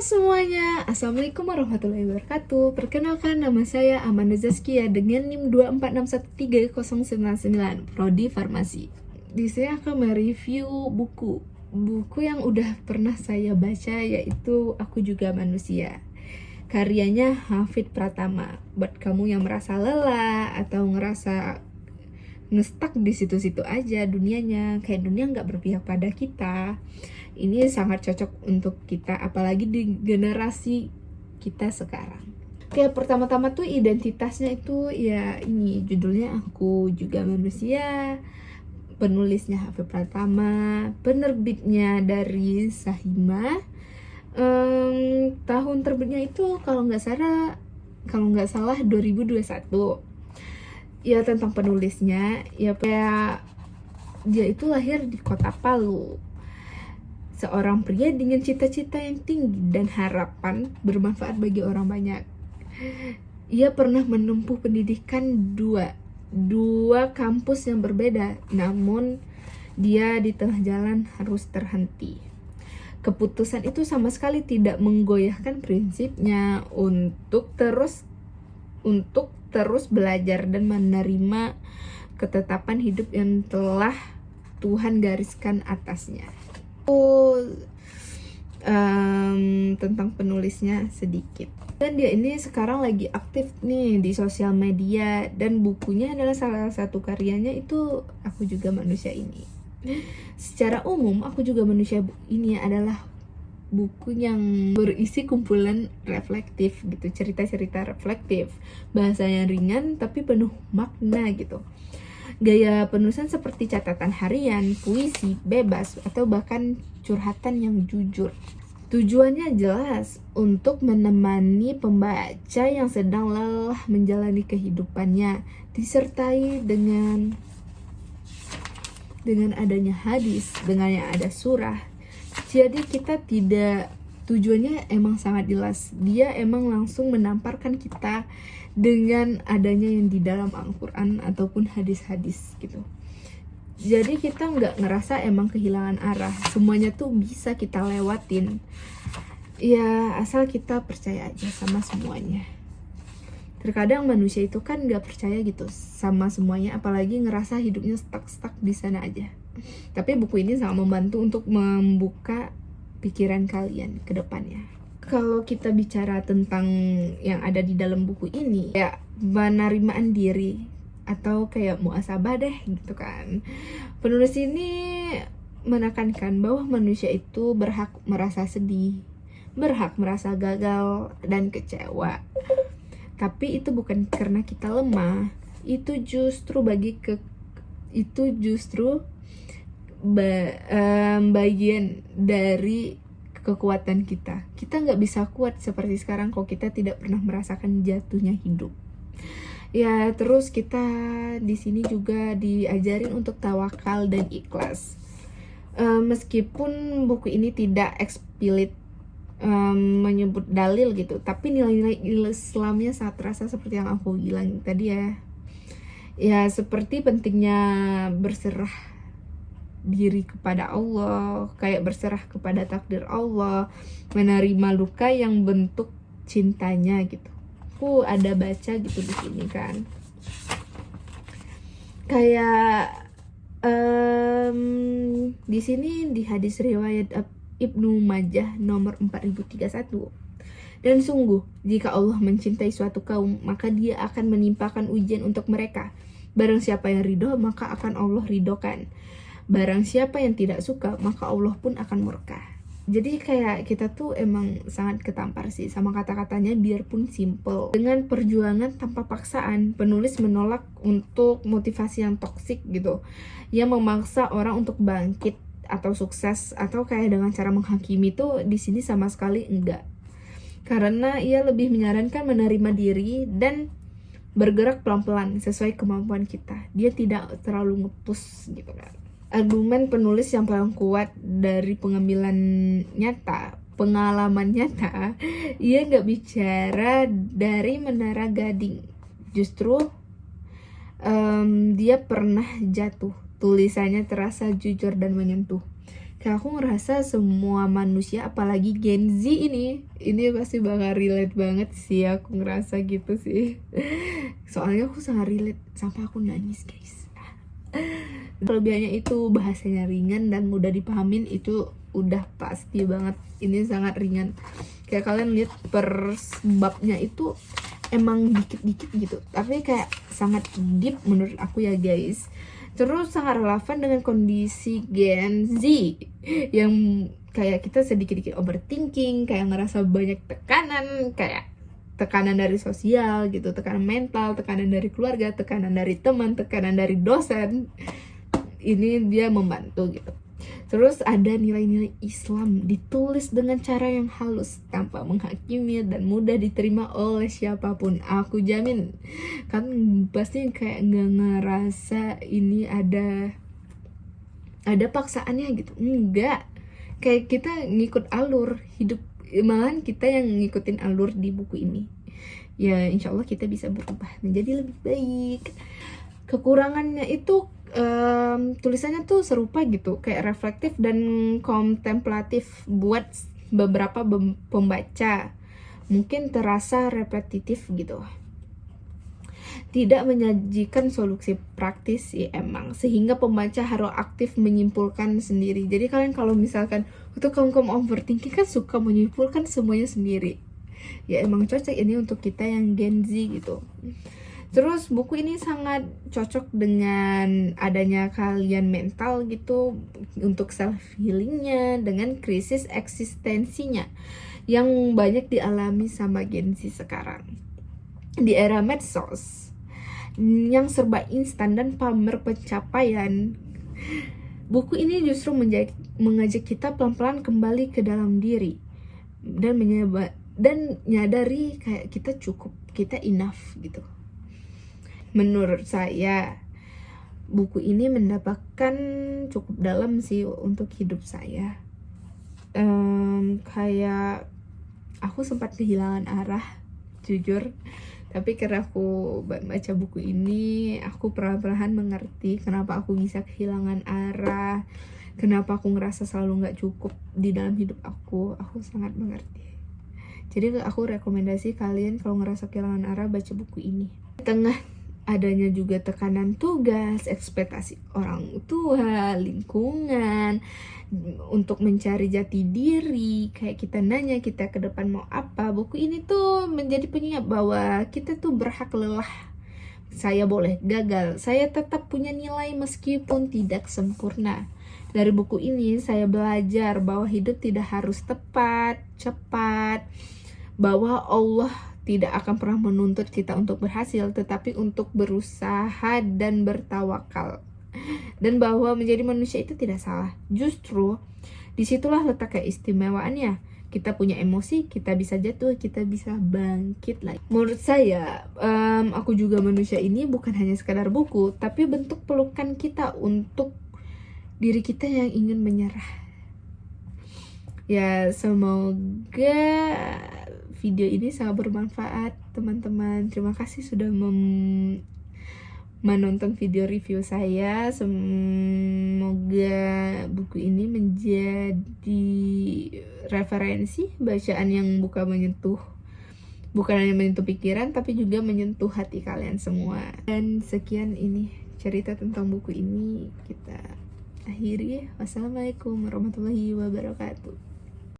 Semuanya, Assalamualaikum warahmatullahi wabarakatuh. Perkenalkan, nama saya Amanda Zaskia dengan NIM 246130099, Prodi Farmasi. Di sini akan mereview buku yang udah pernah saya baca, yaitu Aku Juga Manusia, karyanya Hafid Pratama. Buat kamu yang merasa lelah atau ngerasa ngestak di situ-situ aja dunianya, kayak dunia nggak berpihak pada kita, ini sangat cocok untuk kita, apalagi di generasi kita sekarang. Kayak pertama-tama tuh identitasnya itu ya ini, judulnya Aku Juga Manusia, penulisnya Hafid Pratama, penerbitnya dari Sahima. Tahun terbitnya itu kalau nggak salah 2021. Ya, tentang penulisnya, ya kayak dia itu lahir di kota Palu, seorang pria dengan cita-cita yang tinggi dan harapan bermanfaat bagi orang banyak. Ia pernah menempuh pendidikan dua kampus yang berbeda, namun dia di tengah jalan harus terhenti. Keputusan itu sama sekali tidak menggoyahkan prinsipnya untuk terus belajar dan menerima ketetapan hidup yang telah Tuhan gariskan atasnya. Tentang penulisnya sedikit. Dan dia ini sekarang lagi aktif nih di sosial media, dan bukunya adalah salah satu karyanya itu Aku Juga Manusia ini. Secara umum, Aku Juga Manusia ini adalah buku yang berisi kumpulan reflektif gitu, cerita-cerita reflektif, bahasanya ringan tapi penuh makna gitu. Gaya penulisan seperti catatan harian, puisi, bebas, atau bahkan curhatan yang jujur. Tujuannya jelas, untuk menemani pembaca yang sedang lelah menjalani kehidupannya, disertai dengan adanya hadis, dengan yang ada surah. Jadi tujuannya emang sangat jelas. Dia emang langsung menamparkan kita dengan adanya yang di dalam Al-Quran ataupun hadis-hadis gitu. Jadi kita nggak ngerasa emang kehilangan arah. Semuanya tuh bisa kita lewatin. Ya, asal kita percaya aja sama semuanya. Terkadang manusia itu kan nggak percaya gitu sama semuanya, apalagi ngerasa hidupnya stuck di sana aja. Tapi buku ini sangat membantu untuk membuka pikiran kalian ke depannya. Kalau kita bicara tentang yang ada di dalam buku ini, ya penerimaan diri atau kayak muasabah deh gitu kan. Penulis ini menekankan bahwa manusia itu berhak merasa sedih, berhak merasa gagal dan kecewa. Tapi itu bukan karena kita lemah, itu justru bagian dari kekuatan kita. Kita nggak bisa kuat seperti sekarang kalau kita tidak pernah merasakan jatuhnya hidup. Ya, terus kita di sini juga diajarin untuk tawakal dan ikhlas. Meskipun buku ini tidak eksplisit menyebut dalil gitu, tapi nilai-nilai Islamnya sangat terasa seperti yang aku bilang tadi ya. Ya, seperti pentingnya berserah diri kepada Allah, kayak berserah kepada takdir Allah, menerima luka yang bentuk cintanya gitu. Aku ada baca gitu di sini kan. Kayak di sini di hadis riwayat Ibnu Majah nomor 4031. Dan sungguh, jika Allah mencintai suatu kaum, maka dia akan menimpakan ujian untuk mereka. Barang siapa yang ridho, maka akan Allah ridhokan. Barang siapa yang tidak suka, maka Allah pun akan murka. Jadi kayak kita tuh emang sangat ketampar sih sama kata-katanya, biarpun simple. Dengan perjuangan tanpa paksaan, penulis menolak untuk motivasi yang toksik gitu, yang memaksa orang untuk bangkit atau sukses, atau kayak dengan cara menghakimi tuh di sini sama sekali enggak. Karena ia lebih menyarankan menerima diri dan bergerak pelan-pelan sesuai kemampuan kita. Dia tidak terlalu nge-push gitu kan. Argumen penulis yang paling kuat dari pengalaman nyata, ia nggak bicara dari Menara Gading. Justru dia pernah jatuh. Tulisannya terasa jujur dan menyentuh. Kayak aku ngerasa semua manusia, apalagi Gen Z ini pasti bakal relate banget sih, aku ngerasa gitu sih. Soalnya aku sangat relate sampai aku nangis guys. Kelebihannya itu bahasanya ringan dan mudah dipahamin, itu udah pasti banget. Ini sangat ringan. Kayak kalian lihat per babnya itu emang dikit-dikit gitu, tapi kayak sangat deep menurut aku ya guys. Terus sangat relevan dengan kondisi Gen Z yang kayak kita sedikit-sedikit overthinking, kayak ngerasa banyak tekanan, kayak tekanan dari sosial gitu, tekanan mental, tekanan dari keluarga, tekanan dari teman, tekanan dari dosen. Ini dia membantu gitu. Terus ada nilai-nilai Islam ditulis dengan cara yang halus, tanpa menghakimi dan mudah diterima oleh siapapun. Aku jamin kan pasti kayak nggak ngerasa ini ada paksaannya gitu, enggak. Kayak kita ngikut alur hidup, malahan kita yang ngikutin alur di buku ini. Ya insya Allah kita bisa berubah menjadi lebih baik. Kekurangannya itu tulisannya tuh serupa gitu, kayak reflektif dan kontemplatif buat beberapa pembaca. Mungkin terasa repetitif gitu, tidak menyajikan solusi praktis sih emang, sehingga pembaca harus aktif menyimpulkan sendiri. Jadi kalian kalau misalkan untuk kaum overthinking kan suka menyimpulkan semuanya sendiri, ya emang cocok ini untuk kita yang Gen Z gitu. Terus buku ini sangat cocok dengan adanya kalian mental gitu, untuk self healingnya, dengan krisis eksistensinya yang banyak dialami sama Gen Z sekarang di era medsos yang serba instan dan pamer pencapaian. Buku ini justru mengajak kita pelan-pelan kembali ke dalam diri dan nyadari kayak kita cukup, kita enough gitu. Menurut saya buku ini mendapatkan cukup dalam sih untuk hidup saya. Kayak aku sempat kehilangan arah, jujur. Tapi karena aku baca buku ini, aku perlahan-lahan mengerti kenapa aku bisa kehilangan arah, kenapa aku ngerasa selalu gak cukup di dalam hidup aku. Aku sangat mengerti. Jadi aku rekomendasi kalian kalau ngerasa kehilangan arah, baca buku ini. Di tengah adanya juga tekanan tugas, ekspektasi orang tua, lingkungan, untuk mencari jati diri, kayak kita nanya kita ke depan mau apa, buku ini tuh menjadi pengingat bahwa kita tuh berhak lelah, saya boleh gagal, saya tetap punya nilai meskipun tidak sempurna. Dari buku ini saya belajar bahwa hidup tidak harus tepat, cepat, bahwa Allah tidak akan pernah menuntut kita untuk berhasil, tetapi untuk berusaha dan bertawakal. Dan bahwa menjadi manusia itu tidak salah. Justru disitulah letak keistimewaannya. Kita punya emosi, kita bisa jatuh, kita bisa bangkit lagi. Menurut saya, Aku Juga Manusia ini bukan hanya sekadar buku, tapi bentuk pelukan kita untuk diri kita yang ingin menyerah. Ya, semoga video ini sangat bermanfaat teman-teman. Terima kasih sudah menonton video review saya. Semoga buku ini menjadi referensi bacaan yang bukan hanya menyentuh pikiran, tapi juga menyentuh hati kalian semua. Dan sekian ini cerita tentang buku ini, kita akhiri. Wassalamualaikum warahmatullahi wabarakatuh.